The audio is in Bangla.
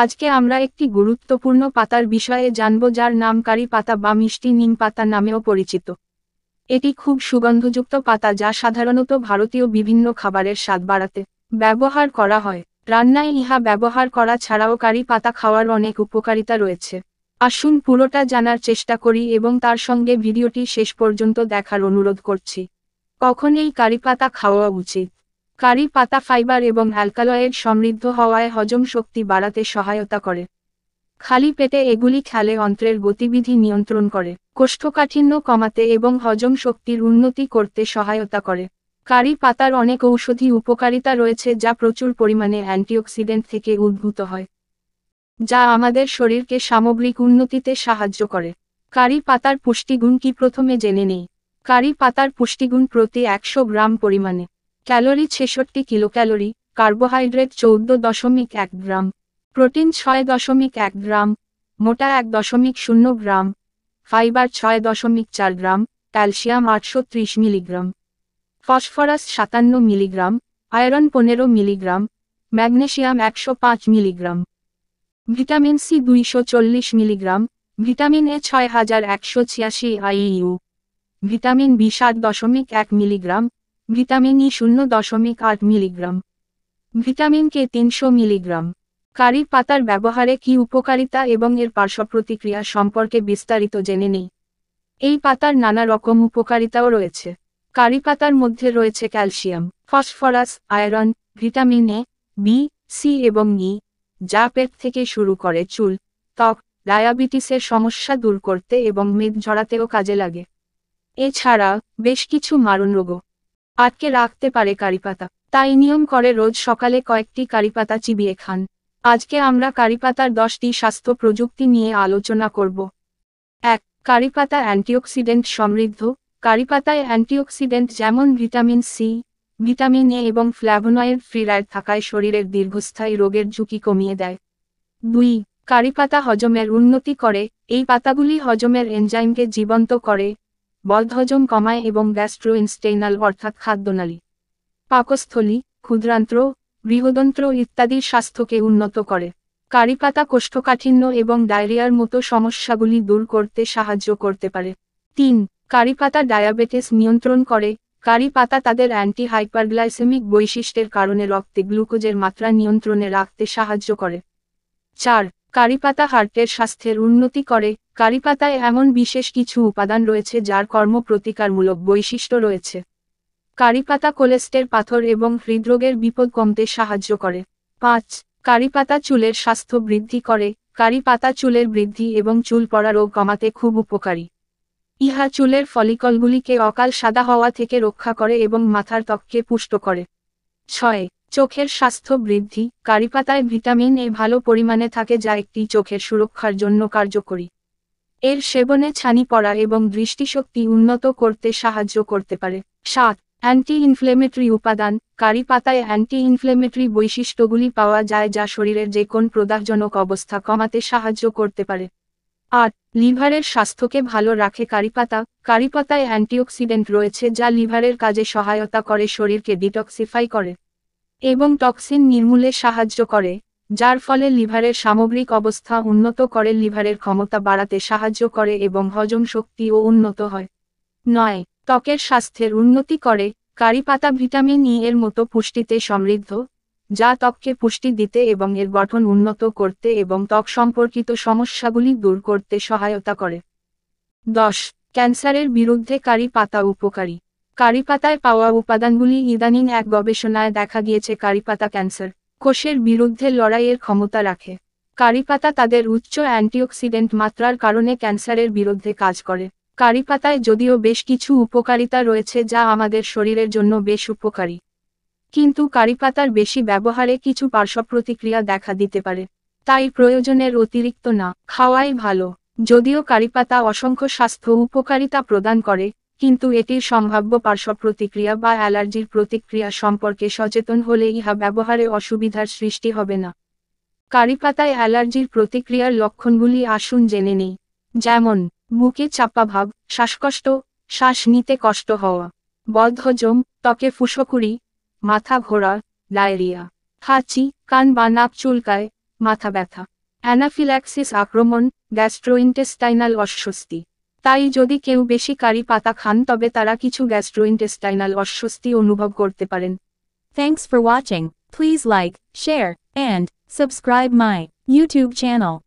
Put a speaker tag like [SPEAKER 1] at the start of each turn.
[SPEAKER 1] আজকে আমরা একটি গুরুত্বপূর্ণ পাতার বিষয়ে জানব যার নাম কারি পাতা বা মিষ্টি নিম পাতা নামেও পরিচিত। এটি খুব সুগন্ধযুক্ত পাতা যা সাধারণত ভারতীয় বিভিন্ন খাবারের স্বাদ বাড়াতে ব্যবহার করা হয়। রান্নায় ইহা ব্যবহার করা ছাড়াও কারি পাতা খাওয়ার অনেক উপকারিতা রয়েছে। আসুন পুরোটা জানার চেষ্টা করি এবং তার সঙ্গে ভিডিওটি শেষ পর্যন্ত দেখার অনুরোধ করছি। কখন এই কারি পাতা খাওয়া উচিত? কারি পাতা ফাইবার এবং অ্যালকালয়েড সমৃদ্ধ হওয়ায় হজম শক্তি বাড়াতে সহায়তা করে। খালি পেটে এগুলি খেলে অন্ত্রের গতিবিধি নিয়ন্ত্রণ করে, কোষ্ঠকাঠিন্য কমাতে এবং হজম শক্তির উন্নতি করতে সহায়তা করে। কারি পাতার অনেক ঔষধি উপকারিতা রয়েছে যা প্রচুর পরিমাণে অ্যান্টিঅক্সিডেন্ট থেকে উদ্ভূত হয়, যা আমাদের শরীরকে সামগ্রিক উন্নতিতে সাহায্য করে। কারি পাতার পুষ্টিগুণ কি প্রথমে জেনে নেই। কারি পাতার পুষ্টিগুণ প্রতি 100 গ্রাম পরিমাণে calorie 66 kilocalorie, carbohydrate 14.1 gram, protein 6.1 gram, মোটা 1.0 গ্রাম, fibre 6.4 gram, calcium 830 milligram, phosphorus 57 milligram, iron 15 milligram, magnesium 105 milligram, vitamin C 240 milligram, vitamin A 6186 IU, vitamin B 7.1 milligram, vitamin E 0.8 milligram, vitamin K 300 milligram. Curry পাতার ব্যবহারে কি উপকারিতা এবং এর পার্শ্বপ্রতিক্রিয়া সম্পর্কে বিস্তারিত জেনে নেই। এই পাতার নানা রকম উপকারিতাও রয়েছে। কারি পাতার মধ্যে রয়েছে calcium, phosphorus, iron, vitamin A, B, C এবং ই, যা পেট থেকে শুরু করে চুল, ত্বক, ডায়াবেটিসের সমস্যা দূর করতে এবং মেদ ঝরাতেও কাজে লাগে। এছাড়া বেশ কিছু মারণ রোগও আটকে রাখতে পারে কারি পাতা, তাই নিয়ম করে রোজ সকালে কয়েকটি কারি পাতা চিবিয়ে খান। আজকে আমরা কারি পাতার 10টি স্বাস্থ্য প্রযুক্তি নিয়ে আলোচনা করব। 1. কারি পাতা অ্যান্টিঅক্সিডেন্ট সমৃদ্ধ। কারি পাতায় অ্যান্টিঅক্সিডেন্ট যেমন ভিটামিন সি, ভিটামিন এ এবং ফ্ল্যাভোনয়েড ফ্লোরাইড থাকায় শরীরের দীর্ঘস্থায়ী রোগের ঝুঁকি কমিয়ে দেয়। 2. কারি পাতা হজমের উন্নতি করে। এই পাতাগুলি হজমের এনজাইমকে জীবন্ত করে, বদহজম কমায় এবং গ্যাস্ট্রোইন্টেস্টাইনাল অর্থাৎ খাদ্যনালী, পাকস্থলী, ক্ষুদ্রান্ত্র, বৃহদন্ত্র ইত্যাদির স্বাস্থ্যকে উন্নত করে। কারি পাতা কোষ্ঠকাঠিন্য এবং ডায়রিয়ার মতো সমস্যাগুলি দূর করতে সাহায্য করতে পারে। 3. কারি পাতা ডায়াবেটিস নিয়ন্ত্রণ করে। কারি পাতা তাদের অ্যান্টি হাইপারগ্লাইসেমিক বৈশিষ্ট্যের কারণে রক্তে গ্লুকোজের মাত্রা নিয়ন্ত্রণে রাখতে সাহায্য করে। 4. কারি পাতা হার্টের স্বাস্থ্যের উন্নতি করে। কারি পাতায় এমন বিশেষ কিছু উপাদান রয়েছে যার কর্মপ্রতিকারমূলক বৈশিষ্ট্য রয়েছে। কারি পাতা কোলেস্টেরল পাথর এবং হৃদরোগের বিপদ কমতে সাহায্য করে। 5. কারি পাতা চুলের স্বাস্থ্য বৃদ্ধি করে। কারি পাতা চুলের বৃদ্ধি এবং চুল পড়া রোগ কমাতে খুব উপকারী। ইহা চুলের ফলিকলগুলিকে অকাল সাদা হওয়া থেকে রক্ষা করে এবং মাথার ত্বককে পুষ্ট করে। 6. চোখের স্বাস্থ্য বৃদ্ধি। কারি পাতায় ভিটামিন এ ভালো পরিমাণে থাকে যা একটি চোখের সুরক্ষার জন্য কার্যকরী। এর সেবনে ছানি পড়া এবং দৃষ্টিশক্তি উন্নত করতে সাহায্য করতে পারে। 7. অ্যান্টি ইনফ্লেমেটরি উপাদান। কারি পাতায় অ্যান্টি ইনফ্লেমেটরি বৈশিষ্ট্যগুলি পাওয়া যায় যা শরীরের যে কোন প্রদাহজনক অবস্থা কমাতে সাহায্য করতে পারে। 8. লিভারের স্বাস্থ্যকে ভালো রাখে কারি পাতা। কারি পাতায় অ্যান্টিঅক্সিডেন্ট রয়েছে যা লিভারের কাজে সহায়তা করে, শরীরকে ডিটক্সিফাই করে এবং টক্সিন নির্মূলে সাহায্য করে, যার ফলে লিভারের সামগ্রিক অবস্থা উন্নত করে, লিভারের ক্ষমতা বাড়াতে সাহায্য করে এবং হজম শক্তিও উন্নত হয়। 9. ত্বকের স্বাস্থ্যের উন্নতি করে। কারি পাতা ভিটামিন ই এর মতো পুষ্টিতে সমৃদ্ধ, যা ত্বককে পুষ্টি দিতে এবং এর গঠন উন্নত করতে এবং ত্বক সম্পর্কিত সমস্যাগুলি দূর করতে সহায়তা করে। 10. ক্যান্সারের বিরুদ্ধে কারি পাতা উপকারী। কারি পাতায় পাওয়া উপাদানগুলি ইদানিং এক গবেষণায় দেখা গিয়েছে কারি পাতা ক্যান্সার কোষের বিরুদ্ধে লড়াইয়ের ক্ষমতা রাখে। কারি পাতা তাদের উচ্চ অ্যান্টিঅক্সিডেন্ট মাত্রার কারণে ক্যান্সারের বিরুদ্ধে কাজ করে। কারি পাতায় যদিও বেশ কিছু উপকারিতা রয়েছে যা আমাদের শরীরের জন্য বেশ উপকারী, কিন্তু কারি পাতার বেশি ব্যবহারে কিছু পার্শ্বপ্রতিক্রিয়া দেখা দিতে পারে, তাই প্রয়োজনের অতিরিক্ত না খাওয়াই ভালো। যদিও কারি পাতা অসংখ্য স্বাস্থ্য উপকারিতা প্রদান করে, কিন্তু এটির সম্ভাব্য পার্শ্বপ্রতিক্রিয়া বা অ্যালার্জির প্রতিক্রিয়া সম্পর্কে সচেতন হলে ইহা ব্যবহারে অসুবিধার সৃষ্টি হবে না। কারি পাতায় অ্যালার্জির প্রতিক্রিয়ার লক্ষণগুলি আসুন জেনে নেই। যেমন বুকে চাপা ভাব, শ্বাসকষ্ট, শ্বাস নিতে কষ্ট হওয়া, বদহজম, ত্বকে ফুসকুড়ি, মাথা ঘোরা, ডায়রিয়া, হাঁচি, কান বা নাক চুলকায়, মাথা ব্যথা, অ্যানাফিল্যাক্সিস আক্রমণ, গ্যাস্ট্রোইন্টেস্টাইনাল অস্বস্তি। তাই যদি কেউ বেশি কারি পাতা খান তবে তারা কিছু গ্যাস্ট্রোইন্টেস্টাইনাল অস্বস্তি অনুভব করতে পারেন।
[SPEAKER 2] Thanks for watching. Please like, share, and subscribe my YouTube channel.